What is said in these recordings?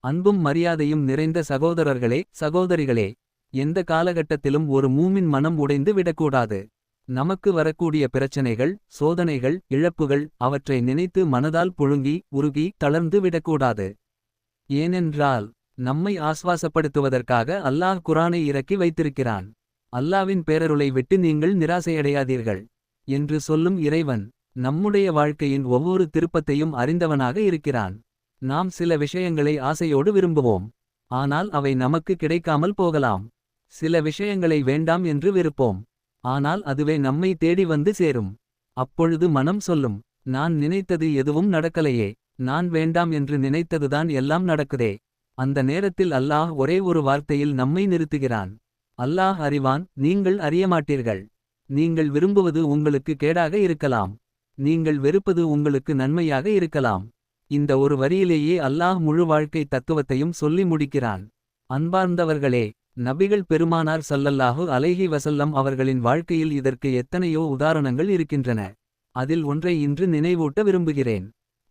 அன்பும் மரியாதையும் நிறைந்த சகோதரர்களே சகோதரிகளே, எந்த காலகட்டத்திலும் ஒரு மூமின் மனம் உடைந்து விடக்கூடாது. நமக்கு வரக்கூடிய பிரச்சனைகள், சோதனைகள், இழப்புகள் அவற்றை நினைத்து மனதால் புழுங்கி உருகி தளர்ந்து விடக்கூடாது. ஏனென்றால் நம்மை ஆஸ்வாசப்படுத்துவதற்காக அல்லாஹ் குரானை இறக்கி வைத்திருக்கிறான். அல்லாவின் பேரருளை விட்டு நீங்கள் நிராசையடையாதீர்கள் என்று சொல்லும் இறைவன் நம்முடைய வாழ்க்கையின் ஒவ்வொரு திருப்பத்தையும் அறிந்தவனாக இருக்கிறான். நாம் சில விஷயங்களை ஆசையோடு விரும்புவோம். ஆனால் அவை நமக்கு கிடைக்காமல் போகலாம். சில விஷயங்களை வேண்டாம் என்று விருப்போம். ஆனால் அதுவே நம்மை தேடி வந்து சேரும். அப்பொழுது மனம் சொல்லும், நான் நினைத்தது எதுவும் நடக்கலையே, நான் வேண்டாம் என்று நினைத்ததுதான் எல்லாம் நடக்குதே. அந்த நேரத்தில் அல்லாஹ் ஒரே ஒரு வார்த்தையில் நம்மை நிறுத்துகிறான். அல்லாஹ் அறிவான், நீங்கள் அறியமாட்டீர்கள். நீங்கள் விரும்புவது உங்களுக்கு கேடாக இருக்கலாம். நீங்கள் வெறுப்பது உங்களுக்கு நன்மையாக இருக்கலாம். இந்த ஒரு வரியிலேயே அல்லாஹ் முழு வாழ்க்கை தத்துவத்தையும் சொல்லி முடிக்கிறான். அன்பார்ந்தவர்களே, நபிகள் பெருமானார் ஸல்லல்லாஹு அலைஹி வஸல்லம் அவர்களின் வாழ்க்கையில் இதற்கு எத்தனையோ உதாரணங்கள் இருக்கின்றன. அதில் ஒன்றை இன்று நினைவூட்ட விரும்புகிறேன்.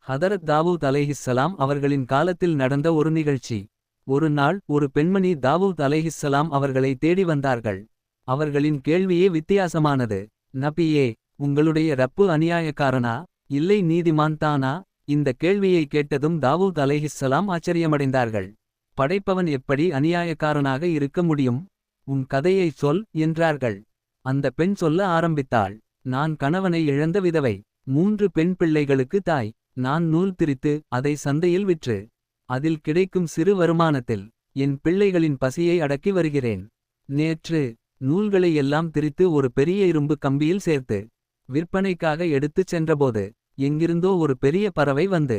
ஹதரத் தாவூத் அலைஹிஸ்ஸலாம் அவர்களின் காலத்தில் நடந்த ஒரு நிகழ்ச்சி. ஒரு நாள் ஒரு பெண்மணி தாவூத் அலைஹிஸ்ஸலாம் அவர்களை தேடி வந்தார்கள். அவர்களின் கேள்வியே வித்தியாசமானது. நபியே, உங்களுடைய ரப்பு அநியாயக்காரனா, இல்லை நீதிமான் தானா? இந்த கேள்வியை கேட்டதும் தாவூத் அலைஹிஸ்ஸலாம் ஆச்சரியமடைந்தார்கள். படைப்பவன் எப்படி அநியாயக்காரனாக இருக்க முடியும்? உன் கதையை சொல் என்றார்கள். அந்த பெண் சொல்ல ஆரம்பித்தாள். நான் கணவனை இழந்த விதவை, 3 பெண் பிள்ளைகளுக்கு தாய். நான் நூல் திரித்து அதை சந்தையில் விற்று அதில் கிடைக்கும் சிறு வருமானத்தில் என் பிள்ளைகளின் பசியை அடக்கி வருகிறேன். நேற்று நூல்களை எல்லாம் திரித்து ஒரு பெரிய இரும்பு கம்பியில் சேர்த்து விற்பனைக்காக எடுத்துச் சென்றபோது எங்கிருந்தோ ஒரு பெரிய பறவை வந்து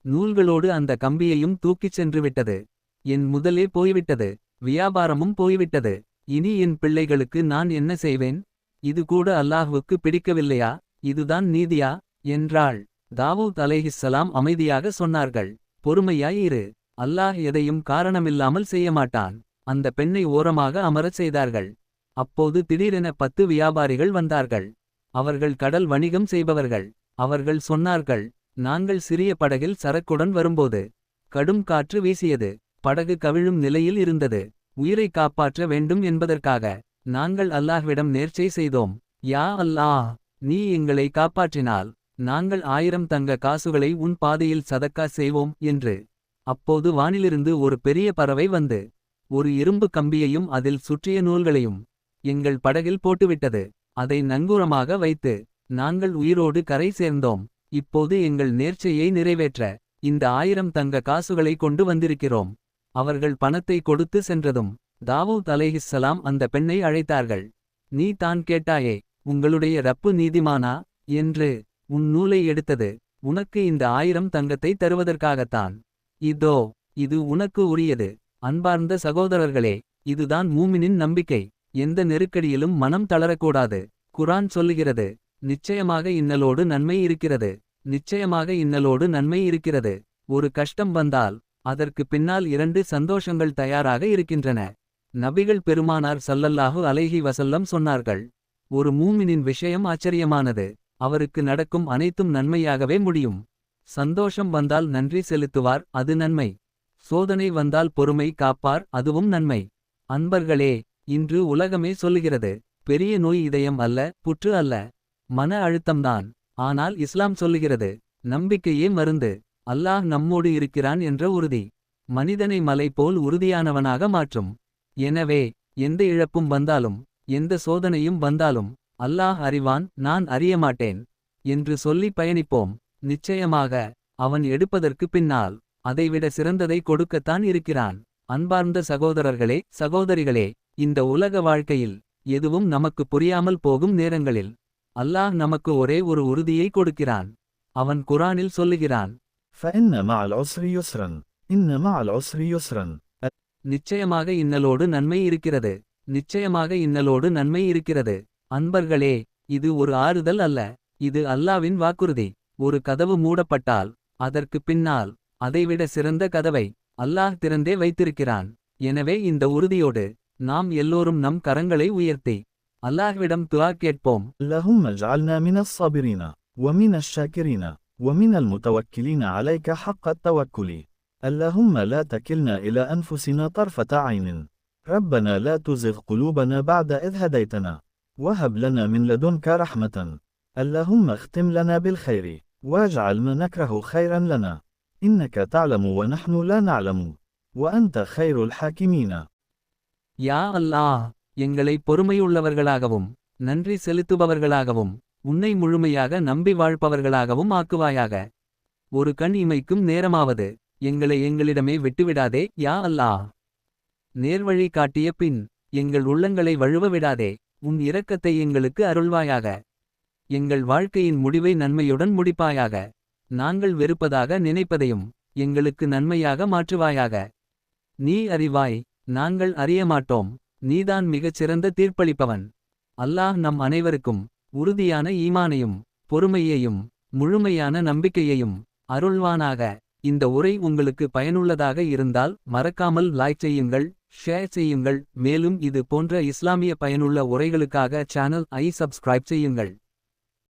நூல்களோடு அந்த கம்பியையும் தூக்கிச் சென்று விட்டது. என் முதலே போய்விட்டது, வியாபாரமும் போய்விட்டது. இனி என் பிள்ளைகளுக்கு நான் என்ன செய்வேன்? இது கூட அல்லாஹ்வுக்கு பிடிக்கவில்லையா? இதுதான் நீதியா? என்றாள். தாவூத் அலைஹிஸ்ஸலாம் அமைதியாக சொன்னார்கள், பொறுமையாய் இரு. அல்லாஹ் எதையும் காரணமில்லாமல் செய்யமாட்டான். அந்த பெண்ணை ஓரமாக அமரச் செய்தார்கள். அப்போது திடீரென 10 வியாபாரிகள் வந்தார்கள். அவர்கள் கடல் வணிகம் செய்பவர்கள். அவர்கள் சொன்னார்கள், நாங்கள் சிறிய படகில் சரக்குடன் வரும்போது கடும் காற்று வீசியது. படகு கவிழும் நிலையில் இருந்தது. உயிரை காப்பாற்ற வேண்டும் என்பதற்காக நாங்கள் அல்லாஹ்விடம் நேர்ச்சை செய்தோம். யா அல்லாஹ், நீ எங்களை காப்பாற்றினால் நாங்கள் 1000 தங்க காசுகளை உன் பாதையில் சதக்கா செய்வோம் என்று. அப்போது வானிலிருந்து ஒரு பெரிய பறவை வந்து ஒரு இரும்பு கம்பியையும் அதில் சுற்றிய நூல்களையும் எங்கள் படகில் போட்டுவிட்டது. அதை நங்கூரமாக வைத்து நாங்கள் உயிரோடு கரை சேர்ந்தோம். இப்போது எங்கள் நேர்ச்சையை நிறைவேற்ற இந்த 1000 தங்க காசுகளை கொண்டு வந்திருக்கிறோம். அவர்கள் பணத்தை கொடுத்து சென்றதும் தாவூத் அலைஹிஸ்ஸலாம் அந்த பெண்ணை அழைத்தார்கள். நீ தான் கேட்டாயே, உங்களுடைய ரப்பு நீதிமானா என்று. உன் நூலை எடுத்தது உனக்கு இந்த 1000 தங்கத்தை தருவதற்காகத்தான். இதோ இது உனக்கு உரியது. அன்பார்ந்த சகோதரர்களே, இதுதான் மூமினின் நம்பிக்கை. எந்த நெருக்கடியிலும் மனம் தளரக்கூடாது. குரான் சொல்லுகிறது, நிச்சயமாக இன்னலோடு நன்மை இருக்கிறது. நிச்சயமாக இன்னலோடு நன்மை இருக்கிறது. ஒரு கஷ்டம் வந்தால் அதற்கு பின்னால் 2 சந்தோஷங்கள் தயாராக இருக்கின்றன. நபிகள் பெருமானார் ஸல்லல்லாஹு அலைஹி வஸல்லம் சொன்னார்கள், ஒரு மூமினின் விஷயம் ஆச்சரியமானது. அவருக்கு நடக்கும் அனைத்தும் நன்மையாகவே முடியும். சந்தோஷம் வந்தால் நன்றி செலுத்துவார், அது நன்மை. சோதனை வந்தால் பொறுமை காப்பார், அதுவும் நன்மை. அன்பர்களே, இன்று உலகமே சொல்லுகிறது, பெரிய நோய் இதயம் அல்ல, புற்று அல்ல, மன அழுத்தம்தான். ஆனால் இஸ்லாம் சொல்லுகிறது, நம்பிக்கையே மருந்து. அல்லாஹ் நம்மோடு இருக்கிறான் என்ற உறுதி மனிதனை மலை போல் உறுதியானவனாக மாற்றும். எனவே எந்த இழப்பும் வந்தாலும் எந்த சோதனையும் வந்தாலும் அல்லாஹ் அறிவான், நான் அறியமாட்டேன் என்று சொல்லி பயணிப்போம். நிச்சயமாக அவன் எடுப்பதற்கு பின்னால் அதைவிட சிறந்ததை கொடுக்கத்தான் இருக்கிறான். அன்பார்ந்த சகோதரர்களே சகோதரிகளே, இந்த உலக வாழ்க்கையில் எதுவும் நமக்கு புரியாமல் போகும் நேரங்களில் அல்லாஹ் நமக்கு ஒரே ஒரு உறுதியை கொடுக்கிறான். அவன் குரானில் சொல்லுகிறான், فإن مع العسر يسرا إن مع العسر يسرا. நிச்சயமாக இன்னலோடு நன்மை இருக்கிறது. நிச்சயமாக இன்னலோடு நன்மை இருக்கிறது. அன்பர்களே, இது ஒரு ஆறுதல் அல்ல, இது அல்லாவின் வாக்குறுதி. ஒரு கதவு மூடப்பட்டால் அதற்கு பின்னால் அதைவிட சிறந்த கதவை அல்லாஹ் திறந்தே வைத்திருக்கிறான். எனவே இந்த உறுதியோடு நாம் எல்லோரும் நம் கரங்களை உயர்த்தி அல்லாஹ்விடம் துஆ கேட்போம். اللهم اجعلنا من الصابرين ومن الشاكرين ومن المتوكلين عليك حق التوكل. اللهم لا تكلنا إلى أنفسنا طرفة عين. ربنا لا تزغ قلوبنا بعد إذ هديتنا. وهب لنا من لدنك رحمة. اللهم اختم لنا بالخير. واجعل ما نكره خيرا لنا. إنك تعلم ونحن لا نعلم. وأنت خير الحاكمين. யா அல்லாஹ், எங்களை பொறுமையுள்ளவர்களாகவும் நன்றி செலுத்துபவர்களாகவும் உன்னை முழுமையாக நம்பி வாழ்பவர்களாகவும் ஆக்குவாயாக. ஒரு கண் இமைக்கும் நேரமாவது எங்களை எங்களிடமே விட்டுவிடாதே யா அல்லாஹ். நேர்வழி காட்டிய பின் எங்கள் உள்ளங்களை வழுவ விடாதே. உன் இரக்கத்தை எங்களுக்கு அருள்வாயாக. எங்கள் வாழ்க்கையின் முடிவை நன்மையுடன் முடிப்பாயாக. நாங்கள் வெறுப்பதாக நினைப்பதையும் எங்களுக்கு நன்மையாக மாற்றுவாயாக. நீ அறிவாய், நாங்கள் அறியமாட்டோம். நீதான் மிகச்சிறந்த தீர்ப்பளிப்பவன். அல்லாஹ் நம் அனைவருக்கும் உறுதியான ஈமானையும் பொறுமையையும் முழுமையான நம்பிக்கையையும் அருள்வானாக. இந்த உரை உங்களுக்கு பயனுள்ளதாக இருந்தால் மறக்காமல் லைக் செய்யுங்கள், ஷேர் செய்யுங்கள். மேலும் இது போன்ற இஸ்லாமிய பயனுள்ள உரைகளுக்காக சேனல் ஐ சப்ஸ்கிரைப் செய்யுங்கள்.